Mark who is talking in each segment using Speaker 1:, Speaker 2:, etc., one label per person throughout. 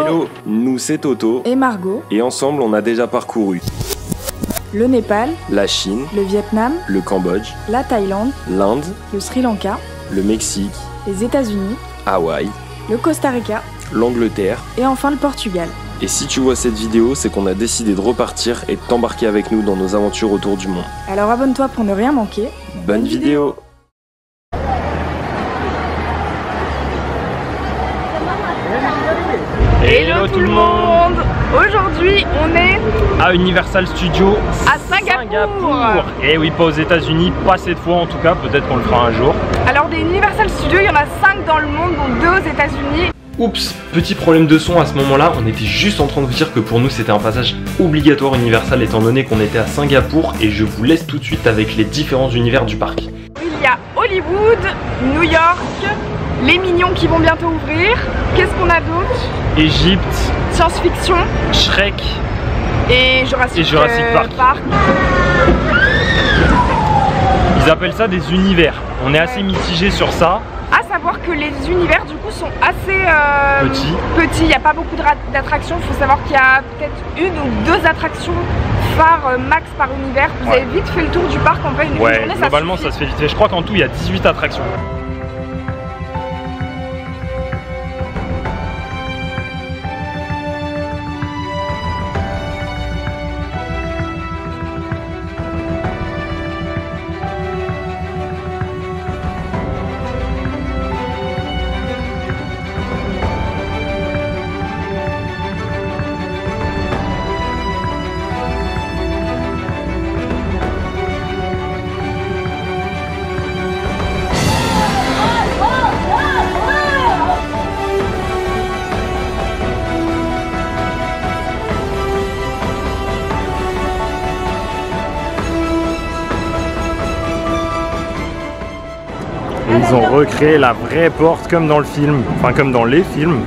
Speaker 1: Hello, nous c'est Toto
Speaker 2: et Margot
Speaker 1: et ensemble on a déjà parcouru
Speaker 2: le Népal,
Speaker 1: la Chine,
Speaker 2: le Vietnam,
Speaker 1: le Cambodge,
Speaker 2: la Thaïlande,
Speaker 1: l'Inde,
Speaker 2: le Sri Lanka,
Speaker 1: le Mexique,
Speaker 2: les États-Unis,
Speaker 1: Hawaï,
Speaker 2: le Costa Rica
Speaker 1: l'Angleterre
Speaker 2: et enfin le Portugal.
Speaker 1: Et si tu vois cette vidéo, c'est qu'on a décidé de repartir et de t'embarquer avec nous dans nos aventures autour du monde.
Speaker 2: Alors abonne-toi pour ne rien manquer.
Speaker 1: Bonne vidéo.
Speaker 3: Hello tout le monde.
Speaker 2: Aujourd'hui on est
Speaker 3: à Universal Studios
Speaker 2: à Singapour.
Speaker 3: Et oui, pas aux États-Unis, pas cette fois en tout cas, peut-être qu'on le fera un jour.
Speaker 2: Alors des Universal Studios, il y en a 5 dans le monde, dont 2 aux États-Unis.
Speaker 3: Oups, petit problème de son à ce moment-là, on était juste en train de vous dire que pour nous c'était un passage obligatoire Universal étant donné qu'on était à Singapour et je vous laisse tout de suite avec les différents univers du parc.
Speaker 2: Il y a Hollywood, New York, les Mignons qui vont bientôt ouvrir. Qu'est-ce qu'on a d'autre?
Speaker 3: Égypte,
Speaker 2: Science-fiction,
Speaker 3: Shrek
Speaker 2: et Jurassic Park.
Speaker 3: Ils appellent ça des univers. On est assez mitigé sur ça.
Speaker 2: À savoir que les univers du coup sont assez petits. Il n'y a pas beaucoup d'attractions. Il faut savoir qu'il y a peut-être 1 ou 2 attractions phares max par univers. Vous avez vite fait le tour du parc en fait. Une journée,
Speaker 3: globalement ça se fait vite fait. Je crois qu'en tout il y a 18 attractions. Ils ont recréé la vraie porte comme dans le film, enfin comme dans les films.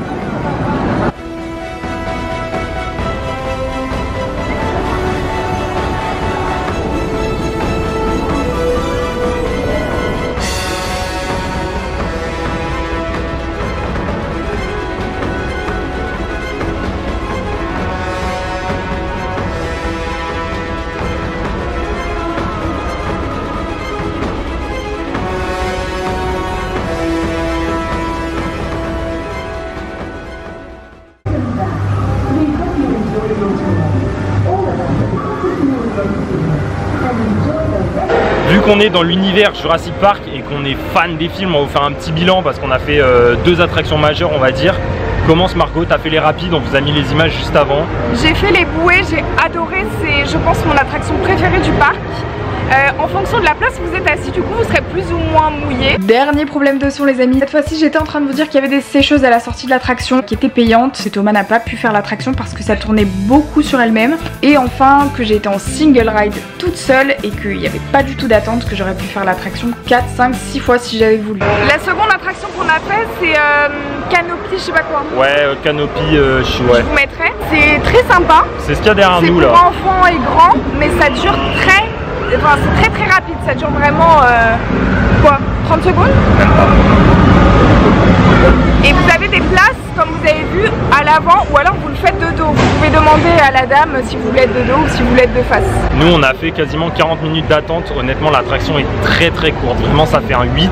Speaker 3: Vu qu'on est dans l'univers Jurassic Park et qu'on est fan des films, on va vous faire un petit bilan parce qu'on a fait 2 attractions majeures on va dire. Commence Margot, t'as fait les rapides, on vous a mis les images juste avant.
Speaker 2: J'ai fait les bouées, j'ai adoré, c'est je pense mon attraction préférée du parc. En fonction de la place où vous êtes assis, du coup vous serez plus ou moins mouillé. Dernier problème de son les amis, cette fois-ci j'étais en train de vous dire qu'il y avait des sécheuses à la sortie de l'attraction qui étaient payantes. Et Thomas n'a pas pu faire l'attraction parce que ça tournait beaucoup sur elle-même. Et enfin que j'ai été en single ride toute seule et qu'il n'y avait pas du tout d'attente, que j'aurais pu faire l'attraction 4, 5, 6 fois si j'avais voulu. La seconde attraction qu'on a fait c'est Canopy, je sais pas quoi.
Speaker 3: Ouais, Canopy,
Speaker 2: je vous mettrai. C'est très sympa.
Speaker 3: C'est ce qu'il y a derrière nous là.
Speaker 2: C'est pour enfants et grands, mais ça dure c'est très rapide, ça dure vraiment quoi, 30 secondes. Et vous avez des places, comme vous avez vu, à l'avant ou alors vous le faites de dos. Vous pouvez demander à la dame si vous voulez être de dos ou si vous voulez être de face.
Speaker 3: Nous on a fait quasiment 40 minutes d'attente, honnêtement l'attraction est très courte, vraiment ça fait un 8,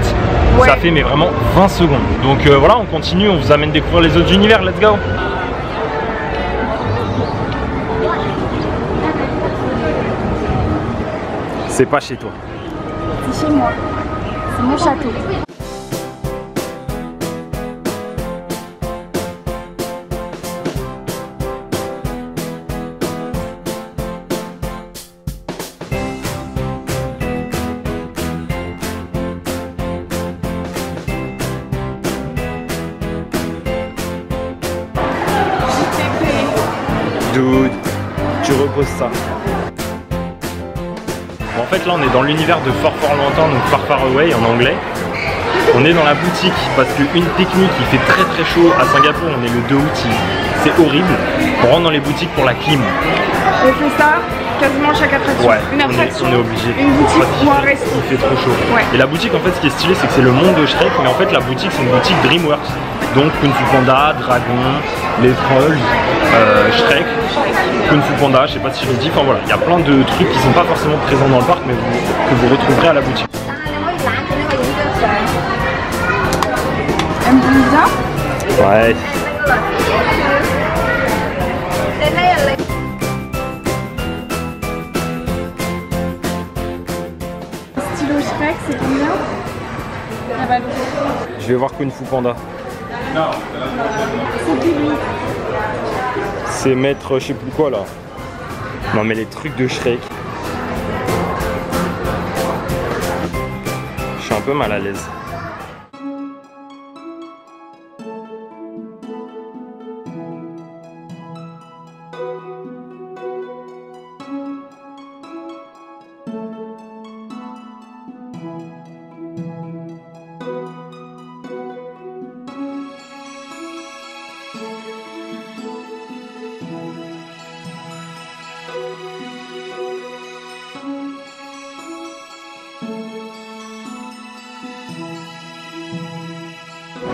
Speaker 3: ça fait mais vraiment 20 secondes. Donc voilà, on continue, on vous amène découvrir les autres univers, let's go. C'est pas chez toi.
Speaker 2: C'est chez moi. C'est mon château.
Speaker 1: Dude, tu reposes ça.
Speaker 3: En fait là on est dans l'univers de Far Far Lointain, donc Far Far Away en anglais. On est dans la boutique parce qu'une technique, il fait très chaud à Singapour, on est le 2 août, c'est horrible. On rentre dans les boutiques pour la clim.
Speaker 2: On fait ça quasiment chaque attraction.
Speaker 3: Ouais,
Speaker 2: une attraction,
Speaker 3: on est obligé.
Speaker 2: une boutique ou un resto.
Speaker 3: Il fait trop chaud.
Speaker 2: Ouais.
Speaker 3: Et la boutique en fait ce qui est stylé c'est que c'est le monde de Shrek, mais en fait la boutique c'est une boutique DreamWorks. Donc Kung Fu Panda, Dragon, les Trolls, Shrek, Kung Fu Panda, je sais pas si je le dis, enfin voilà, il y a plein de trucs qui sont pas forcément présents dans le parc mais que vous retrouverez à la boutique.
Speaker 2: Elle me dit bien?
Speaker 3: Ouais.
Speaker 2: Stylo Shrek, c'est combien?
Speaker 3: Je vais voir Kung Fu Panda. C'est maître je sais plus quoi là. Non mais les trucs de Shrek. Je suis un peu mal à l'aise.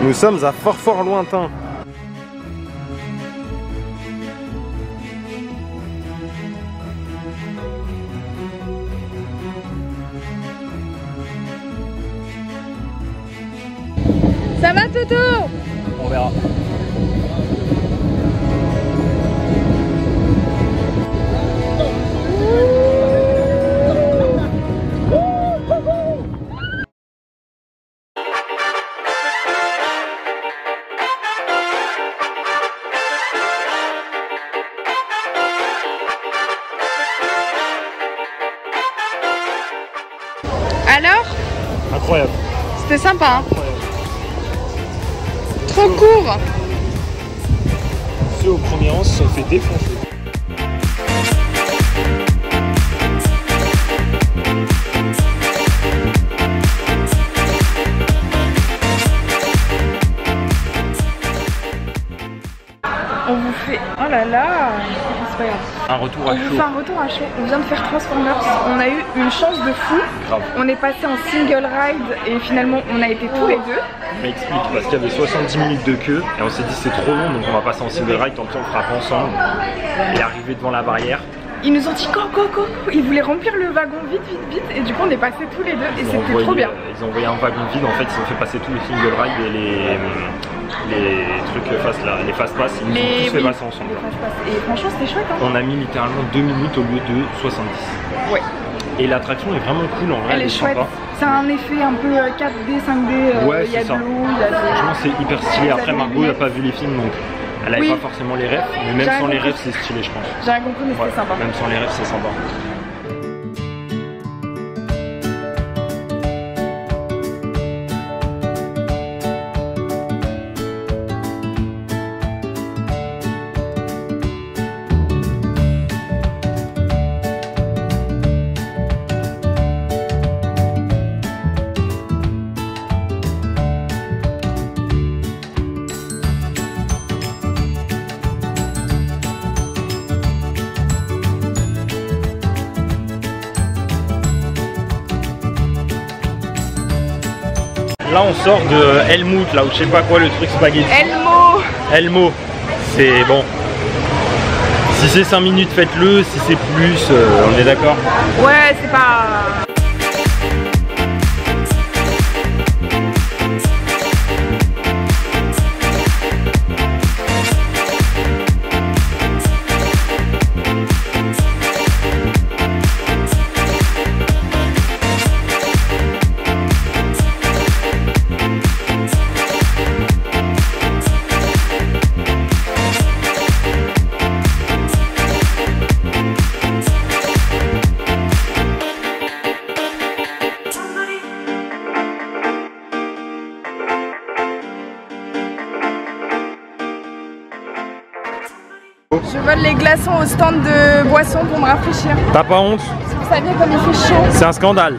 Speaker 3: Nous sommes à fort lointain.
Speaker 2: Ça va Toto?
Speaker 3: On verra.
Speaker 2: Alors?
Speaker 3: Incroyable.
Speaker 2: C'était sympa hein?
Speaker 3: Incroyable.
Speaker 2: Trop court.
Speaker 3: Ceux au premier rang se sont fait défoncer.
Speaker 2: On vous fait... Oh là là, c'est pas grave.
Speaker 3: Un retour à
Speaker 2: On vous
Speaker 3: chaud.
Speaker 2: fait un retour à chaud. On vient de faire Transformers. On a eu une chance de fou.
Speaker 3: Grave.
Speaker 2: On est passé en single ride et finalement on a été tous les deux.
Speaker 3: Mais explique, parce qu'il y avait 70 minutes de queue et on s'est dit c'est trop long donc on va passer en single ride, tant pis on le fera pas ensemble. Et arrivé devant la barrière.
Speaker 2: Ils nous ont dit go go go. Ils voulaient remplir le wagon vite et du coup on est passés tous les deux et c'était trop bien.
Speaker 3: Ils ont envoyé un wagon vide, en fait ils ont fait passer tous les single ride et les trucs fast là, les fast pass, ils nous ont tous fait passer ensemble.
Speaker 2: Et franchement c'était chouette hein.
Speaker 3: On a mis littéralement 2 minutes au lieu de 70.
Speaker 2: Ouais.
Speaker 3: Et l'attraction est vraiment cool en vrai,
Speaker 2: Elle est chouette.
Speaker 3: sympa.
Speaker 2: C'est un effet un peu 4D, 5D,
Speaker 3: Ouais,
Speaker 2: il y a
Speaker 3: c'est
Speaker 2: de
Speaker 3: ça.
Speaker 2: l'eau, il y a de...
Speaker 3: Franchement c'est hyper stylé. Après Margot n'a pas vu les films donc elle avait
Speaker 2: Oui.
Speaker 3: pas forcément les refs, mais même sans les refs c'est stylé je pense.
Speaker 2: J'ai rien compris mais
Speaker 3: Ouais,
Speaker 2: c'était sympa.
Speaker 3: même sans les refs c'est sympa. Là on sort de Helmut, là où je sais pas quoi, le truc spaghetti. Elmo. C'est bon. Si c'est 5 minutes, faites-le. Si c'est plus, on est d'accord?
Speaker 2: Ouais, c'est pas... Je vole les glaçons au stand de boissons pour me rafraîchir.
Speaker 3: T'as pas honte?
Speaker 2: Si vous saviez comme il fait chaud.
Speaker 3: C'est un scandale.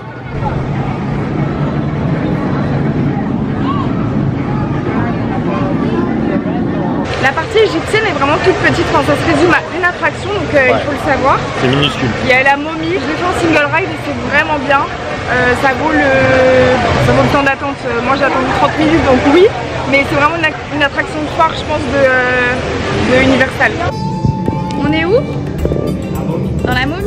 Speaker 2: La partie égyptienne est vraiment toute petite, enfin, ça se résume à une attraction donc il faut le savoir.
Speaker 3: C'est minuscule.
Speaker 2: Il y a la momie, je l'ai fait en single ride et c'est vraiment bien. Ça vaut le temps d'attente. Moi j'ai attendu 30 minutes donc oui, mais c'est vraiment une attraction phare je pense de de Universal. On est où? Dans la momie.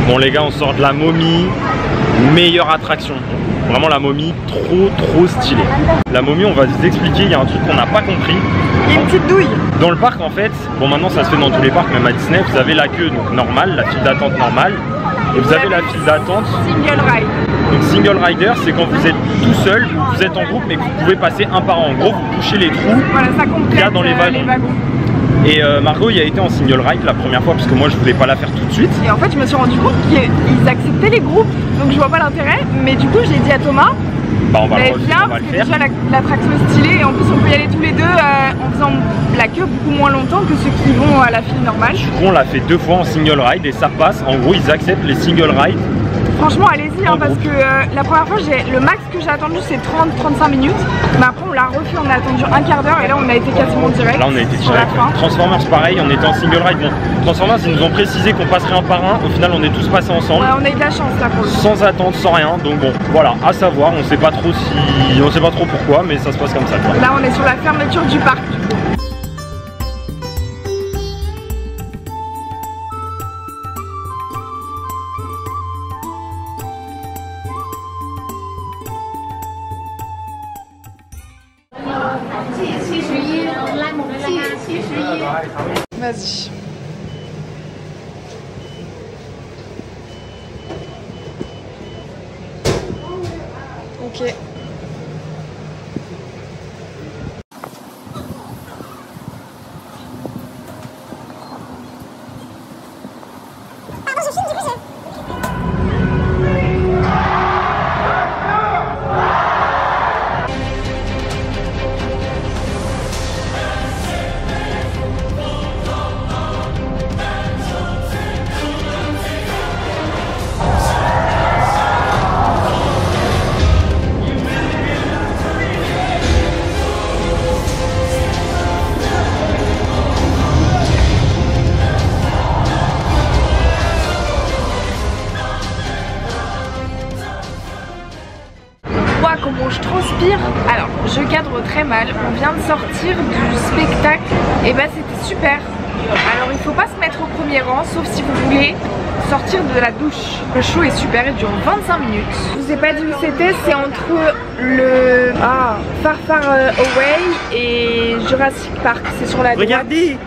Speaker 3: Bon les gars, on sort de la momie, meilleure attraction. Vraiment la momie, trop stylée. La momie, on va vous expliquer, il y a un truc qu'on n'a pas compris.
Speaker 2: Il y a une petite douille.
Speaker 3: Dans le parc en fait, bon maintenant ça se fait dans tous les parcs, même à Disney, vous avez la queue donc normale, la file d'attente normale. Et vous avez la file d'attente
Speaker 2: single ride.
Speaker 3: Donc single rider, c'est quand vous êtes tout seul, vous êtes en groupe mais que vous pouvez passer un par un. En gros, vous touchez les trous qu'il y a dans les wagons. Et Margot y a été en single ride la première fois parce que moi je voulais pas la faire tout de suite.
Speaker 2: Et en fait je me suis rendu compte qu'ils acceptaient les groupes, donc je vois pas l'intérêt. Mais du coup j'ai dit à Thomas,
Speaker 3: on va le faire.
Speaker 2: Parce que déjà l'attraction est stylée et en plus on peut y aller tous les deux en faisant la queue beaucoup moins longtemps que ceux qui vont à la file normale.
Speaker 3: Du coup on l'a fait 2 fois en single ride et ça passe. En gros ils acceptent les single rides.
Speaker 2: Franchement allez-y parce que la première fois le max que j'ai attendu c'est 30-35 minutes. Mais après on l'a refait, on a attendu un quart d'heure et là on a été quasiment direct.
Speaker 3: Là on a été direct. Transformers pareil, on était en single ride. Bon, Transformers ils nous ont précisé qu'on passerait un par un. Au final on est tous passés ensemble.
Speaker 2: Ouais, on a eu de la chance là pour le coup.
Speaker 3: Sans attente, sans rien. Donc bon voilà, à savoir, on sait pas trop pourquoi, mais ça se passe comme ça quoi.
Speaker 2: Là on est sur la fermeture du parc du coup. Vas-y. Ok. Comment je transpire. Alors je cadre très mal. On vient de sortir du spectacle et bah c'était super. Alors il faut pas se mettre au premier rang sauf si vous voulez sortir de la douche. Le show est super, il dure 25 minutes. Je vous ai pas dit où c'était, c'est entre le Far Far Away et Jurassic Park. C'est sur la droite.
Speaker 4: Regardez,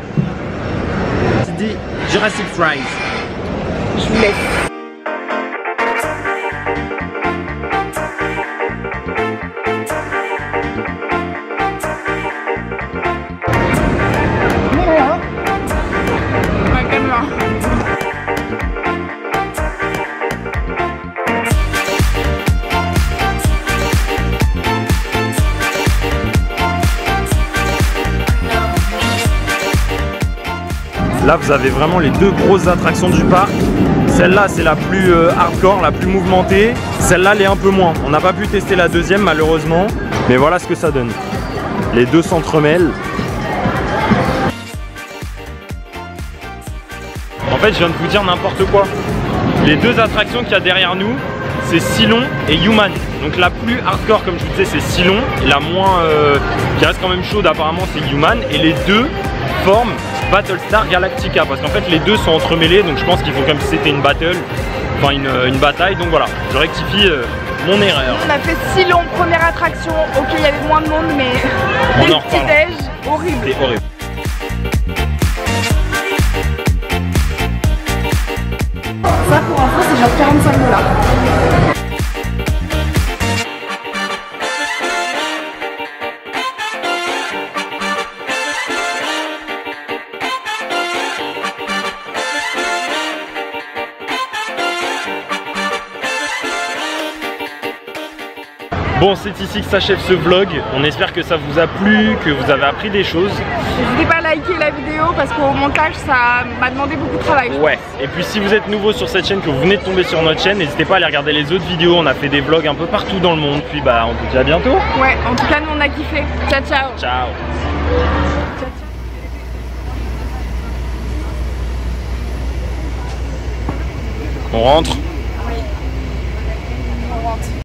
Speaker 4: c'est des Jurassic Fries.
Speaker 2: Je vous laisse.
Speaker 3: Là vous avez vraiment les 2 grosses attractions du parc. Celle-là c'est la plus hardcore, la plus mouvementée. Celle-là l'est un peu moins. On n'a pas pu tester la deuxième malheureusement. Mais voilà ce que ça donne. Les 2 s'entremêlent. En fait je viens de vous dire n'importe quoi. Les 2 attractions qu'il y a derrière nous, c'est Silon et Human. Donc la plus hardcore comme je vous disais c'est Silon. Et la moins qui reste quand même chaude apparemment c'est Human. Et les 2 forment Battlestar Galactica parce qu'en fait les 2 sont entremêlés donc je pense qu'il faut comme si c'était une battle, enfin une bataille, donc voilà, je rectifie mon erreur.
Speaker 2: On a fait Silon, première attraction, ok il y avait moins de monde mais
Speaker 3: on en
Speaker 2: petit déj, horrible.
Speaker 3: C'était horrible.
Speaker 2: Ça pour info c'est genre 45 $.
Speaker 3: Bon, c'est ici que s'achève ce vlog. On espère que ça vous a plu, que vous avez appris des choses.
Speaker 2: N'hésitez pas à liker la vidéo parce qu'au montage ça m'a demandé beaucoup de travail.
Speaker 3: Ouais, et puis si vous êtes nouveau sur cette chaîne, que vous venez de tomber sur notre chaîne, n'hésitez pas à aller regarder les autres vidéos. On a fait des vlogs un peu partout dans le monde. Puis bah, on vous dit à bientôt.
Speaker 2: Ouais, en tout cas, nous on a kiffé. Ciao, ciao.
Speaker 3: Ciao. On rentre.